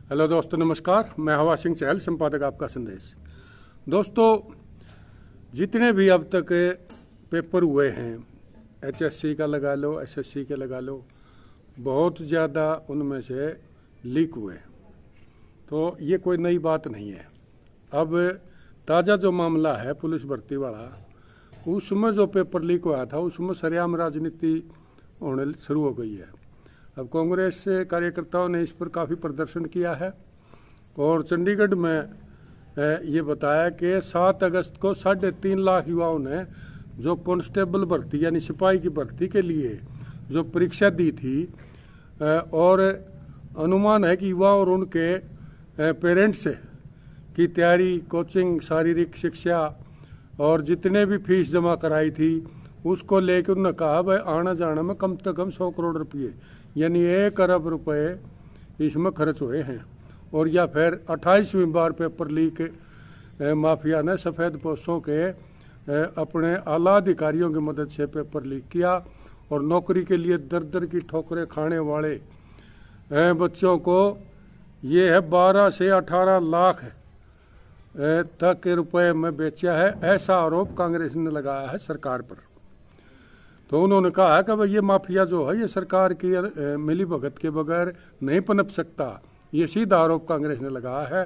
Hello दोस्तों, नमस्कार। मैं हवा सिंह चहल, संपादक आपका संदेश। दोस्तों, जितने भी अब तक पेपर हुए हैं, एचएससी का लगा लो, एसएससी के लगा लो, बहुत ज़्यादा उनमें से लीक हुए। तो ये कोई नई बात नहीं है। अब ताज़ा जो मामला है पुलिस भर्ती वाला, उसमें जो पेपर लीक हुआ था उसमें सरेआम राजनीति होने शुरू हो गई है। अब कांग्रेस कार्यकर्ताओं ने इस पर काफ़ी प्रदर्शन किया है और चंडीगढ़ में ये बताया कि 7 अगस्त को 3.5 लाख युवाओं ने जो कांस्टेबल भर्ती यानी सिपाही की भर्ती के लिए जो परीक्षा दी थी, और अनुमान है कि युवा और उनके पेरेंट्स की तैयारी, कोचिंग, शारीरिक शिक्षा और जितने भी फीस जमा कराई थी उसको लेकर उन्होंने कहा भाई आना जाना में कम से कम 100 करोड़ रुपये यानी 1 अरब रुपए इसमें खर्च हुए हैं। और या फिर 28वीं बार पेपर लीक माफिया ने सफ़ेद पोस्टों के अपने आला अधिकारियों की मदद से पेपर लीक किया और नौकरी के लिए दर दर की ठोकरें खाने वाले बच्चों को ये है 12 से 18 लाख तक के रुपए में बेचा है। ऐसा आरोप कांग्रेस ने लगाया है सरकार पर। तो उन्होंने कहा कि भाई ये माफिया जो है ये सरकार की मिली भगत के बगैर नहीं पनप सकता। ये सीधा आरोप कांग्रेस ने लगाया है।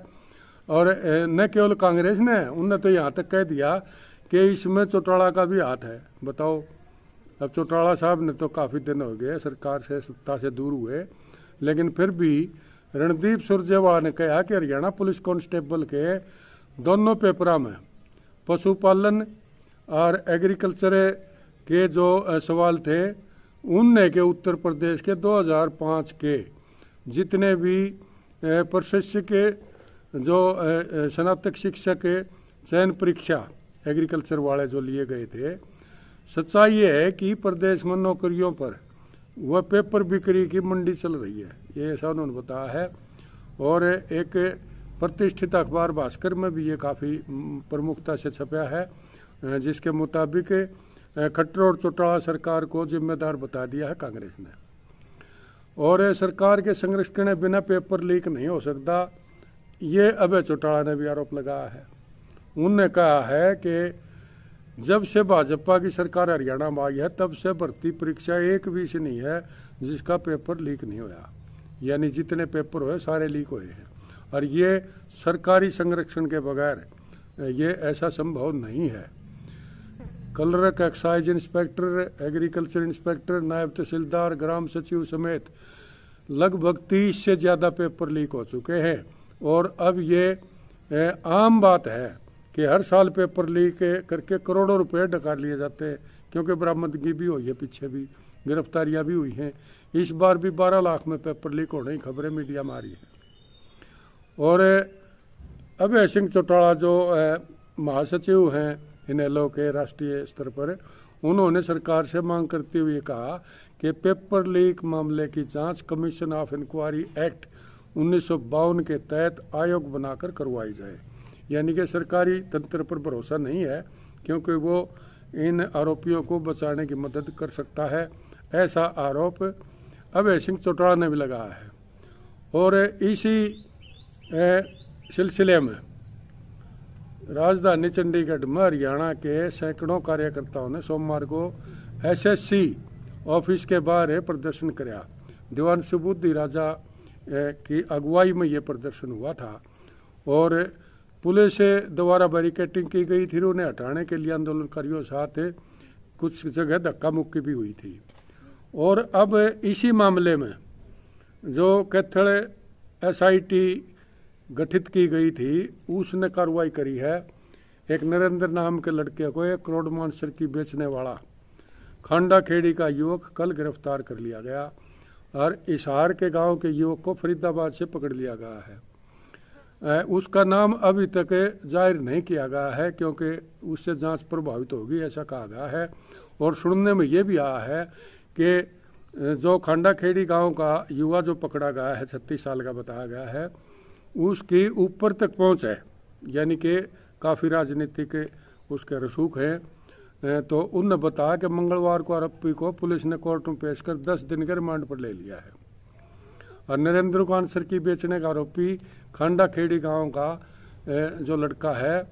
और न केवल कांग्रेस ने, उन्होंने तो यहाँ तक कह दिया कि इसमें चौटाला का भी हाथ है। बताओ, अब चौटाला साहब ने तो काफ़ी दिन हो गए सरकार से, सत्ता से दूर हुए, लेकिन फिर भी रणदीप सुरजेवाला ने कहा कि हरियाणा पुलिस कांस्टेबल के दोनों पेपरों में पशुपालन और एग्रीकल्चर के जो सवाल थे उनने के उत्तर प्रदेश के 2005 के जितने भी प्रशिक्षक के जो स्नातक शिक्षक चयन परीक्षा एग्रीकल्चर वाले जो लिए गए थे, सच्चाई ये है कि प्रदेश में नौकरियों पर वह पेपर बिक्री की मंडी चल रही है। ये ऐसा उन्होंने बताया है। और एक प्रतिष्ठित अखबार भास्कर में भी ये काफ़ी प्रमुखता से छपा है, जिसके मुताबिक खट्टर और चौटाला सरकार को जिम्मेदार बता दिया है कांग्रेस ने। और सरकार के संरक्षण के बिना पेपर लीक नहीं हो सकता, ये अभय चौटाला ने भी आरोप लगाया है। उन्होंने कहा है कि जब से भाजपा की सरकार हरियाणा में आई है तब से भर्ती परीक्षा एक भी से नहीं है जिसका पेपर लीक नहीं होया। यानी जितने पेपर हुए सारे लीक हुए हैं। और ये सरकारी संरक्षण के बगैर ये ऐसा संभव नहीं है। Clerk, excise inspector, agriculture inspector, नायब तहसीलदार, ग्राम सचिव समेत लगभग 30 से ज़्यादा पेपर लीक हो चुके हैं। और अब ये आम बात है कि हर साल पेपर लीक करके करोड़ों रुपए डकार लिए जाते हैं, क्योंकि बरामदगी भी हुई है, पीछे भी गिरफ्तारियां भी हुई हैं। इस बार भी 12 लाख में पेपर लीक होने की खबरें मीडिया में आ रही है। और अभय सिंह चौटाला जो महासचिव हैं इनेलो के राष्ट्रीय स्तर पर, उन्होंने सरकार से मांग करते हुए कहा कि पेपर लीक मामले की जांच कमीशन ऑफ इंक्वायरी एक्ट 1952 के तहत आयोग बनाकर करवाई जाए। यानी कि सरकारी तंत्र पर भरोसा नहीं है, क्योंकि वो इन आरोपियों को बचाने की मदद कर सकता है। ऐसा आरोप अभय सिंह चौटाला ने भी लगाया है। और इसी सिलसिले में राजधानी चंडीगढ़ में हरियाणा के सैकड़ों कार्यकर्ताओं ने सोमवार को एसएससी ऑफिस के बाहर प्रदर्शन किया। दीवान सुबुद्धि राजा की अगुवाई में ये प्रदर्शन हुआ था और पुलिस से दोबारा बैरिकेडिंग की गई थी। उन्हें हटाने के लिए आंदोलनकारियों के साथ कुछ जगह धक्का मुक्की भी हुई थी। और अब इसी मामले में जो कैथल एसआईटी गठित की गई थी उसने कार्रवाई करी है। एक नरेंद्र नाम के लड़के को 1 करोड़ मानसर की बेचने वाला खांडा खेड़ी का युवक कल गिरफ्तार कर लिया गया और हिसार के गांव के युवक को फरीदाबाद से पकड़ लिया गया है। उसका नाम अभी तक जाहिर नहीं किया गया है, क्योंकि उससे जांच प्रभावित होगी ऐसा कहा गया है। और सुनने में ये भी आया है कि जो खांडा खेड़ी गाँव का युवा जो पकड़ा गया है, 36 साल का बताया गया है, उसकी ऊपर तक पहुंच है, यानी कि काफ़ी राजनीतिक उसके रसूख हैं। तो उनने बताया कि मंगलवार को आरोपी को पुलिस ने कोर्ट में पेश कर 10 दिन के रिमांड पर ले लिया है। और नरेंद्र को आंसर की बेचने का आरोपी खांडा खेड़ी गांव का जो लड़का है,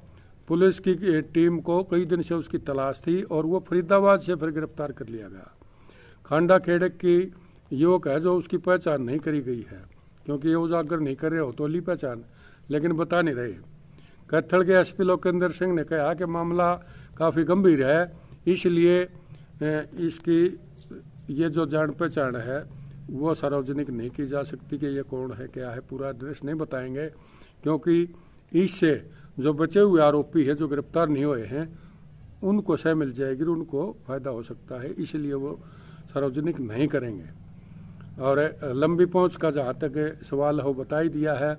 पुलिस की टीम को कई दिन से उसकी तलाश थी और वो फरीदाबाद से फिर गिरफ्तार कर लिया गया। खांडा खेड़े की युवक है जो उसकी पहचान नहीं करी गई है, क्योंकि ये उजागर नहीं कर रहे हो तो ली पहचान, लेकिन बता नहीं रहे। कैथल के एसपी लोकेंद्र सिंह ने कहा कि मामला काफ़ी गंभीर है, इसलिए इसकी ये जो जान पहचान है वो सार्वजनिक नहीं की जा सकती कि ये कौन है क्या है, पूरा एड्रेस नहीं बताएंगे, क्योंकि इससे जो बचे हुए आरोपी हैं जो गिरफ्तार नहीं हुए हैं उनको सह मिल जाएगी, उनको फायदा हो सकता है, इसलिए वो सार्वजनिक नहीं करेंगे। और लंबी पहुंच का जहाँ तक सवाल हो बता ही दिया है।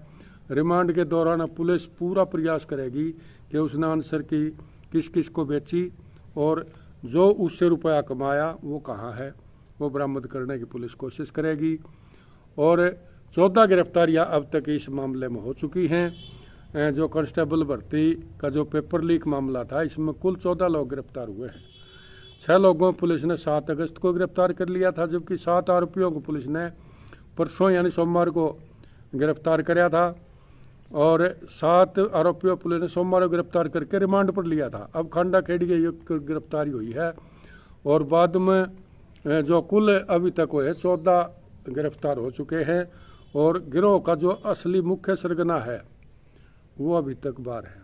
रिमांड के दौरान पुलिस पूरा प्रयास करेगी कि उसने आंसर की किस किस को बेची और जो उससे रुपया कमाया वो कहाँ है, वो बरामद करने की पुलिस कोशिश करेगी। और 14 गिरफ्तारियां अब तक इस मामले में हो चुकी हैं। जो कांस्टेबल भर्ती का जो पेपर लीक मामला था, इसमें कुल 14 लोग गिरफ्तार हुए हैं। 6 लोगों को पुलिस ने 7 अगस्त को गिरफ्तार कर लिया था, जबकि 7 आरोपियों को पुलिस ने परसों यानी सोमवार को गिरफ्तार कराया था और 7 आरोपियों पुलिस ने सोमवार को गिरफ्तार करके रिमांड पर लिया था। अब खांडा खेड़ी की गिरफ्तारी हुई है और बाद में जो कुल अभी तक हुए 14 गिरफ्तार हो चुके हैं और गिरोह का जो असली मुख्य सरगना है वो अभी तक बाहर है,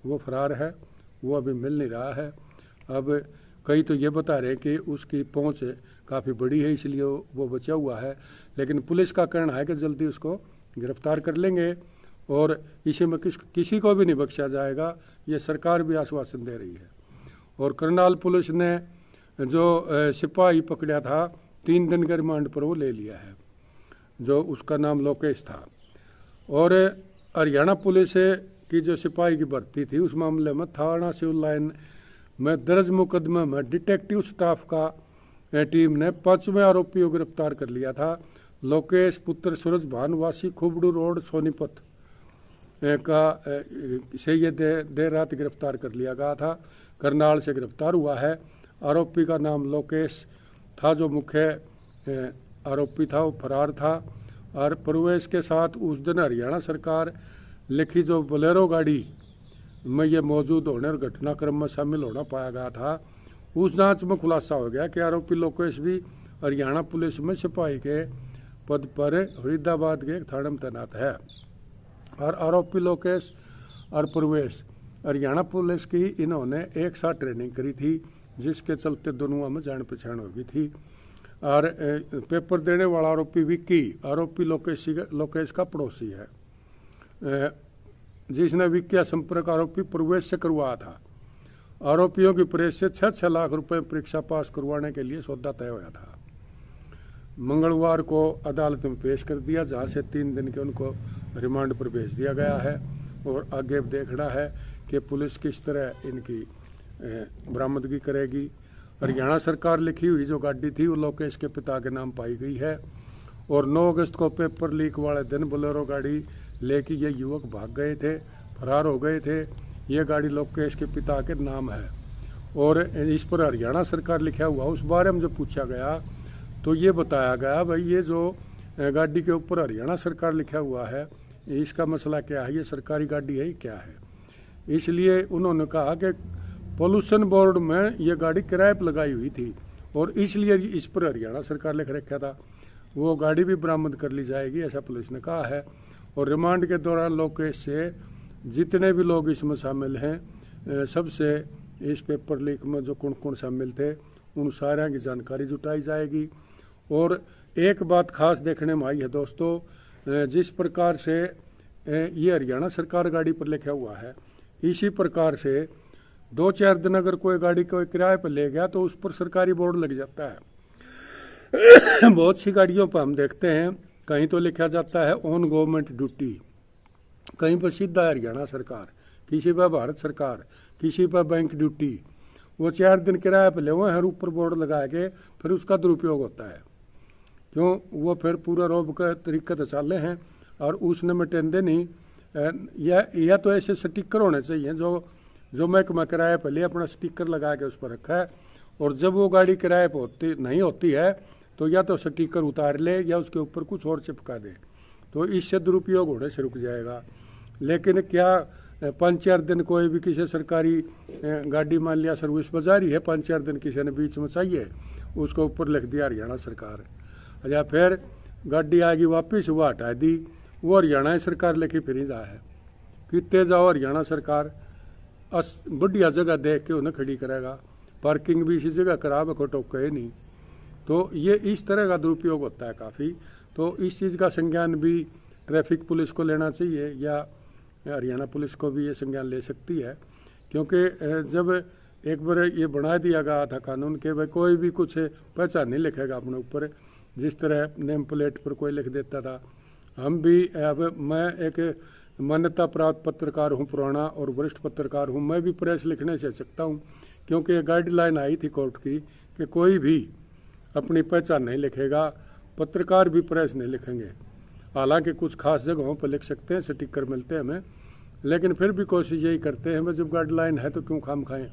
वो फरार है, वो अभी मिल नहीं रहा है। अब कई तो ये बता रहे कि उसकी पहुंच काफ़ी बड़ी है इसलिए वो बचा हुआ है, लेकिन पुलिस का कहना है कि जल्दी उसको गिरफ्तार कर लेंगे और इसी में किसी को भी नहीं बख्शा जाएगा, ये सरकार भी आश्वासन दे रही है। और करनाल पुलिस ने जो सिपाही पकड़ा था 3 दिन के रिमांड पर वो ले लिया है, जो उसका नाम लोकेश था। और हरियाणा पुलिस की जो सिपाही की भर्ती थी उस मामले में थाना सिविल लाइन में दर्ज मुकदमे में डिटेक्टिव स्टाफ का टीम ने 5वें आरोपी को गिरफ्तार कर लिया था। लोकेश पुत्र सूरज भान वासी खुबड़ू रोड सोनीपत का से ये देर रात गिरफ्तार कर लिया गया था। करनाल से गिरफ्तार हुआ है। आरोपी का नाम लोकेश था, जो मुख्य आरोपी था वो फरार था। और प्रवेश के साथ उस दिन हरियाणा सरकार लिखी जो बोलेरो गाड़ी में ये मौजूद होने और घटनाक्रम में शामिल होना पाया गया था, उस जांच में खुलासा हो गया कि आरोपी लोकेश भी हरियाणा पुलिस में सिपाही के पद पर फरीदाबाद के थाने में तैनात है। और आरोपी लोकेश और प्रवेश हरियाणा पुलिस की इन्होंने एक साथ ट्रेनिंग करी थी, जिसके चलते दोनों में जान पहचान हो गई थी। और पेपर देने वाला आरोपी विक्की आरोपी लोकेश का पड़ोसी है, जिसने विक्की संपर्क आरोपी प्रवेश से करवाया था। आरोपियों की प्रेस से 6 लाख रुपए परीक्षा पास करवाने के लिए सौदा तय हुआ था। मंगलवार को अदालत में पेश कर दिया, जहां से 3 दिन के उनको रिमांड पर भेज दिया गया है। और आगे देखना है कि पुलिस किस तरह इनकी बरामदगी करेगी। हरियाणा सरकार लिखी हुई जो गाड़ी थी वो लोकेश के पिता के नाम पाई गई है। और 9 अगस्त को पेपर लीक वाले दिन बोलेरो गाड़ी लेके ये युवक भाग गए थे, फरार हो गए थे। ये गाड़ी लोकेश के पिता के नाम है और इस पर हरियाणा सरकार लिखा हुआ। उस बारे में जब पूछा गया तो ये बताया गया भाई ये जो गाड़ी के ऊपर हरियाणा सरकार लिखा हुआ है इसका मसला क्या है, ये सरकारी गाड़ी है क्या है। इसलिए उन्होंने कहा कि पोल्यूशन बोर्ड में ये गाड़ी किराए पर लगाई हुई थी और इसलिए इस पर हरियाणा सरकार लिख रखा था। वो गाड़ी भी बरामद कर ली जाएगी, ऐसा पुलिस ने कहा है। और रिमांड के दौरान लोकेश से जितने भी लोग इसमें शामिल हैं, सबसे इस पेपर लीक में जो कौन कौन शामिल थे उन सारे की जानकारी जुटाई जाएगी। और एक बात खास देखने में आई है दोस्तों, जिस प्रकार से ये हरियाणा सरकार गाड़ी पर लिखा हुआ है, इसी प्रकार से 2-4 दिन अगर कोई गाड़ी को किराए पर ले गया तो उस पर सरकारी बोर्ड लग जाता है। बहुत सी गाड़ियों पर हम देखते हैं कहीं तो लिखा जाता है ऑन गवर्नमेंट ड्यूटी, कहीं पर सीधा हरियाणा सरकार, किसी पर भारत सरकार, किसी पर बैंक ड्यूटी। वो 4 दिन किराए पर ले हुए हैं, ऊपर बोर्ड लगा के फिर उसका दुरुपयोग होता है। क्यों? वो फिर पूरा रोब का तरीका तो चाले हैं और उसने मिटेंदे नहीं। या तो ऐसे स्टिकर होने चाहिए जो महकमा किराए पर ले अपना स्टिकर लगा के उस पर रखा है, और जब वो गाड़ी किराए पर नहीं होती है तो या तो स्टिकर उतार ले या उसके ऊपर कुछ और चिपका दे, तो इससे दुरुपयोग होने से रुक जाएगा। लेकिन क्या 5-4 दिन कोई भी किसी सरकारी गाड़ी मान लिया सर्विस बजा रही है, 5-4 दिन किसी ने बीच में चाहिए, उसको ऊपर लिख दिया हरियाणा सरकार, या फिर गाड़ी आएगी वापिस वो हटा दी, वो हरियाणा सरकार लेके फिर जा है। कितने जाओ हरियाणा सरकार बढ़िया जगह देख के उन्हें खड़ी करेगा, पार्किंग भी इसी जगह खराब है, कोई टोके नहीं। तो ये इस तरह का दुरुपयोग होता है काफ़ी। तो इस चीज़ का संज्ञान भी ट्रैफिक पुलिस को लेना चाहिए, या हरियाणा पुलिस को भी ये संज्ञान ले सकती है, क्योंकि जब एक बार ये बना दिया गया था कानून के भाई कोई भी कुछ पहचान नहीं लिखेगा अपने ऊपर, जिस तरह नेम प्लेट पर कोई लिख देता था। हम भी अब मैं एक मान्यता प्राप्त पत्रकार हूँ, पुराना और वरिष्ठ पत्रकार हूँ, मैं भी प्रेस लिखने से सकता हूँ, क्योंकि ये गाइडलाइन आई थी कोर्ट की कि कोई भी अपनी पहचान नहीं लिखेगा, पत्रकार भी प्रेस नहीं लिखेंगे। हालांकि कुछ खास जगहों पर लिख सकते हैं, स्टिकर मिलते हैं हमें, लेकिन फिर भी कोशिश यही करते हैं जब गाइडलाइन है तो क्यों खाम खाएं।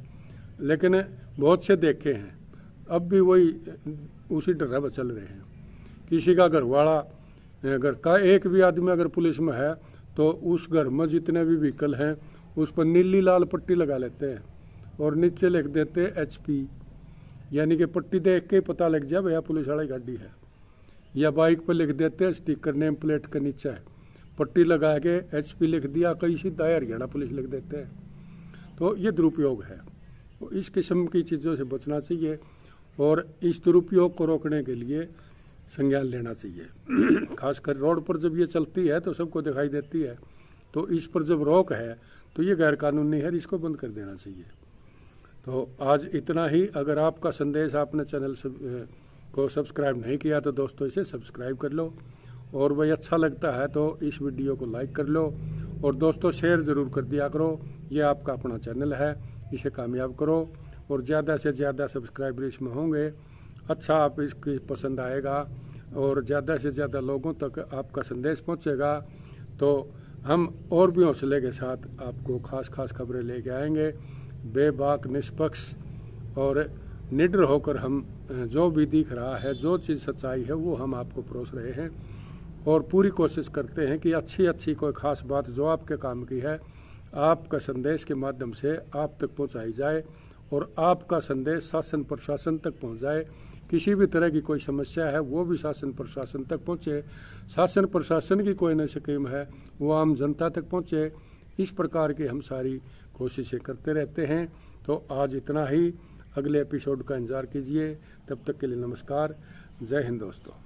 लेकिन बहुत से देखे हैं अब भी वही उसी डर पर चल रहे हैं। किसी का घरवाला, घर का एक भी आदमी अगर पुलिस में है तो उस घर में जितने भी व्हीकल हैं उस पर नीली लाल पट्टी लगा लेते हैं और नीचे लिख देते हैं HP, यानी कि पट्टी देख के पता लग जाए भैया पुलिस वाली गाड़ी है। या बाइक पर लिख देते हैं स्टिकर नेम प्लेट के नीचे है, पट्टी लगा के HP लिख दिया, कई सीधा हरियाणा पुलिस लिख देते हैं। तो ये दुरुपयोग है, तो इस किस्म की चीज़ों से बचना चाहिए और इस दुरुपयोग को रोकने के लिए संज्ञान लेना चाहिए। खासकर रोड पर जब ये चलती है तो सबको दिखाई देती है, तो इस पर जब रोक है तो ये गैर कानूनी है, इसको बंद कर देना चाहिए। तो आज इतना ही। अगर आपका संदेश आपने चैनल को सब्सक्राइब नहीं किया तो दोस्तों इसे सब्सक्राइब कर लो, और भाई अच्छा लगता है तो इस वीडियो को लाइक कर लो, और दोस्तों शेयर ज़रूर कर दिया करो। ये आपका अपना चैनल है, इसे कामयाब करो और ज़्यादा से ज़्यादा सब्सक्राइबर इसमें होंगे, अच्छा आप इसकी पसंद आएगा और ज़्यादा से ज़्यादा लोगों तक आपका संदेश पहुंचेगा, तो हम और भी हौसले के साथ आपको खास खबरें लेके आएंगे। बेबाक, निष्पक्ष और निडर होकर हम जो भी दिख रहा है, जो चीज़ सच्चाई है वो हम आपको परोस रहे हैं, और पूरी कोशिश करते हैं कि अच्छी कोई ख़ास बात जो आपके काम की है आपका संदेश के माध्यम से आप तक पहुंचाई जाए, और आपका संदेश शासन प्रशासन तक पहुंच जाए। किसी भी तरह की कोई समस्या है वो भी शासन प्रशासन तक पहुंचे, शासन प्रशासन की कोई नई स्कीम है वो आम जनता तक पहुंचे। इस प्रकार की हम सारी कोशिशें करते रहते हैं। तो आज इतना ही, अगले एपिसोड का इंतज़ार कीजिए। तब तक के लिए नमस्कार, जय हिंद दोस्तों।